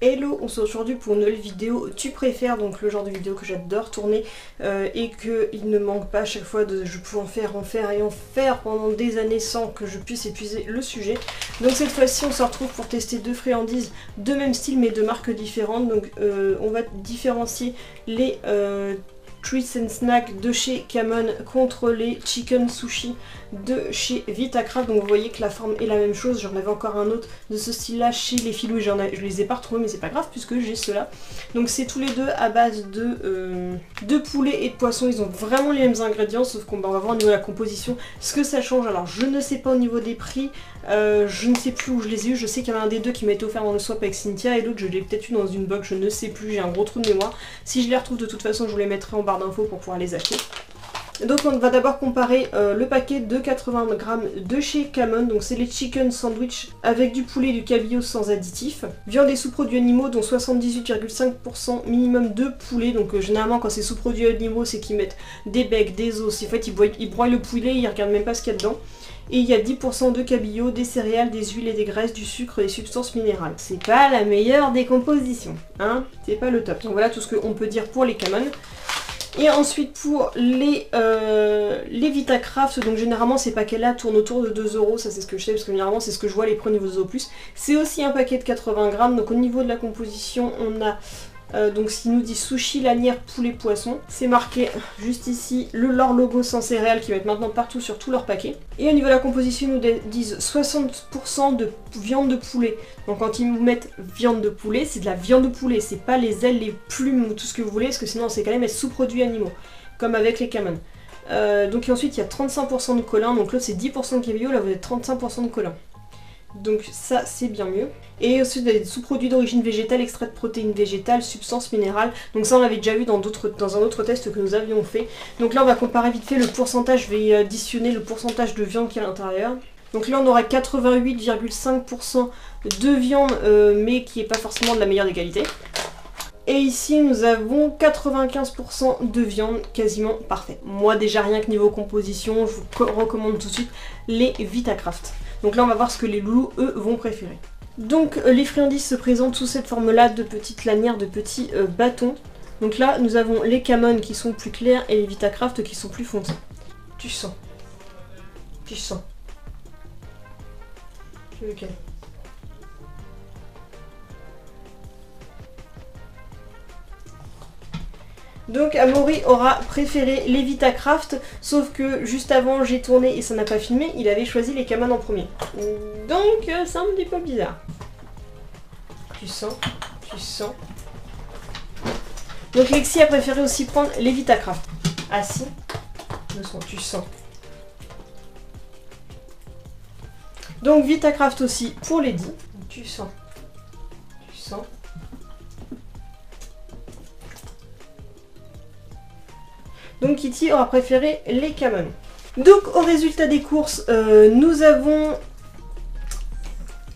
Hello, on se retrouve aujourd'hui pour une nouvelle vidéo tu préfères, donc le genre de vidéo que j'adore tourner et qu'il ne manque pas à chaque fois de je peux en faire pendant des années sans que je puisse épuiser le sujet. Donc cette fois-ci on se retrouve pour tester deux friandises de même style mais de marques différentes. Donc on va différencier les Treats and Snacks de chez Camon contre les Chicken Sushi de chez Vitacraft. Donc vous voyez que la forme est la même chose. J'en avais encore un autre de ce style là chez les Filous, je les ai pas retrouvés mais c'est pas grave puisque j'ai ceux-là. Donc c'est tous les deux à base de poulet et de poisson. Ils ont vraiment les mêmes ingrédients sauf qu'on va voir au niveau de la composition ce que ça change. Alors je ne sais pas au niveau des prix, je ne sais plus où je les ai eu. Je sais qu'il y en a un des deux qui m'a été offert dans le swap avec Cynthia et l'autre je l'ai peut-être eu dans une box, je ne sais plus, j'ai un gros trou de mémoire. Si je les retrouve de toute façon je vous les mettrai en barre d'infos pour pouvoir les acheter. Donc on va d'abord comparer le paquet de 80 grammes de chez Camon. Donc c'est les chicken sandwich avec du poulet et du cabillaud sans additifs. Viande et sous-produits animaux dont 78,5% minimum de poulet. Donc généralement quand c'est sous-produits animaux c'est qu'ils mettent des becs, des os. En fait ils broient le poulet, ils regardent même pas ce qu'il y a dedans. Et il y a 10% de cabillaud, des céréales, des huiles et des graisses, du sucre et des substances minérales. C'est pas la meilleure des compositions, hein, c'est pas le top. Donc voilà tout ce qu'on peut dire pour les Camon. Et ensuite pour les Vitacraft, donc généralement ces paquets là tournent autour de 2 €, ça c'est ce que je sais parce que généralement c'est ce que je vois les prix au niveau de 2€+. C'est aussi un paquet de 80 grammes, donc au niveau de la composition on a donc ce qui nous dit sushi, lanière, poulet, poisson. C'est marqué juste ici leur logo sans céréales qui va être maintenant partout sur tous leurs paquets. Et au niveau de la composition ils nous disent 60% de viande de poulet. Donc quand ils nous mettent viande de poulet, c'est de la viande de poulet, c'est pas les ailes, les plumes ou tout ce que vous voulez, parce que sinon c'est quand même être sous-produits animaux, comme avec les Camon. Donc et ensuite il y a 35% de colin, donc l'autre c'est 10% de cabillaud, là vous avez 35% de colin. Donc ça c'est bien mieux. Et ensuite des sous-produits d'origine végétale, extrait de protéines végétales, substances minérales. Donc ça on l'avait déjà vu dans un autre test que nous avions fait. Donc là on va comparer vite fait le pourcentage, je vais additionner le pourcentage de viande qui est à l'intérieur. Donc là on aura 88,5% de viande mais qui n'est pas forcément de la meilleure des qualités. Et ici nous avons 95% de viande quasiment parfait. Moi déjà rien que niveau composition, je vous recommande tout de suite les Vitacraft. Donc là on va voir ce que les loulous eux vont préférer. Donc les friandises se présentent sous cette forme là de petites lanières, de petits bâtons. Donc là nous avons les Camon qui sont plus clairs et les Vitacraft qui sont plus foncés. Tu sens. Tu sens. C'est lequel ? Donc Amaury aura préféré les Vitacraft, sauf que juste avant j'ai tourné et ça n'a pas filmé, il avait choisi les Camon en premier. Donc c'est un petit peu bizarre. Tu sens, tu sens. Donc Lexi a préféré aussi prendre les Vitacraft. Ah si, tu sens. Donc Vitacraft aussi pour Lady. Tu sens, tu sens. Donc Kitty aura préféré les Camon. Donc au résultat des courses, nous avons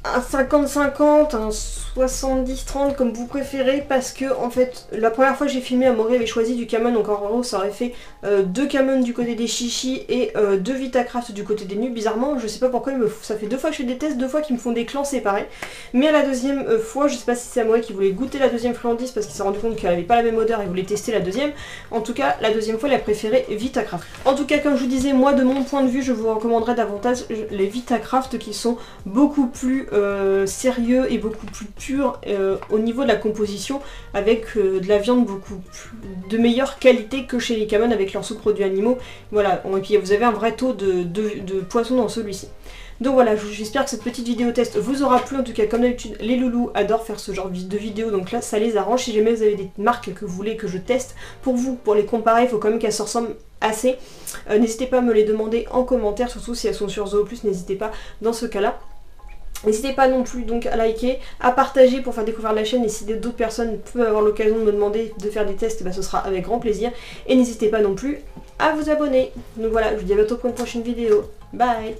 un 50-50, un 70-30 comme vous préférez, parce que en fait la première fois que j'ai filmé, Amaury avait choisi du Camon, donc en gros ça aurait fait 2 Camon du côté des chichis et 2 Vitacraft du côté des nues. Bizarrement je sais pas pourquoi, ça fait 2 fois que je fais des tests, 2 fois qu'ils me font des clans séparés. Mais à la deuxième fois, je sais pas si c'est Amaury qui voulait goûter la deuxième friandise parce qu'il s'est rendu compte qu'elle avait pas la même odeur et voulait tester la deuxième. En tout cas la deuxième fois il a préféré Vitacraft. En tout cas comme je vous disais, moi de mon point de vue je vous recommanderais davantage les Vitacraft qui sont beaucoup plus sérieux et beaucoup plus pur au niveau de la composition, avec de la viande beaucoup de meilleure qualité que chez les Camon avec leurs sous-produits animaux. Voilà, et puis vous avez un vrai taux de poisson dans celui-ci. Donc voilà, j'espère que cette petite vidéo test vous aura plu. En tout cas, comme d'habitude, les loulous adorent faire ce genre de vidéo, donc là ça les arrange. Si jamais vous avez des marques que vous voulez que je teste pour vous, pour les comparer, il faut quand même qu'elles se ressemblent assez. N'hésitez pas à me les demander en commentaire, surtout si elles sont sur Zooplus, n'hésitez pas dans ce cas-là. N'hésitez pas non plus donc à liker, à partager pour faire découvrir la chaîne, et si d'autres personnes peuvent avoir l'occasion de me demander de faire des tests, bah, ce sera avec grand plaisir. Et n'hésitez pas non plus à vous abonner. Donc voilà, je vous dis à bientôt pour une prochaine vidéo. Bye!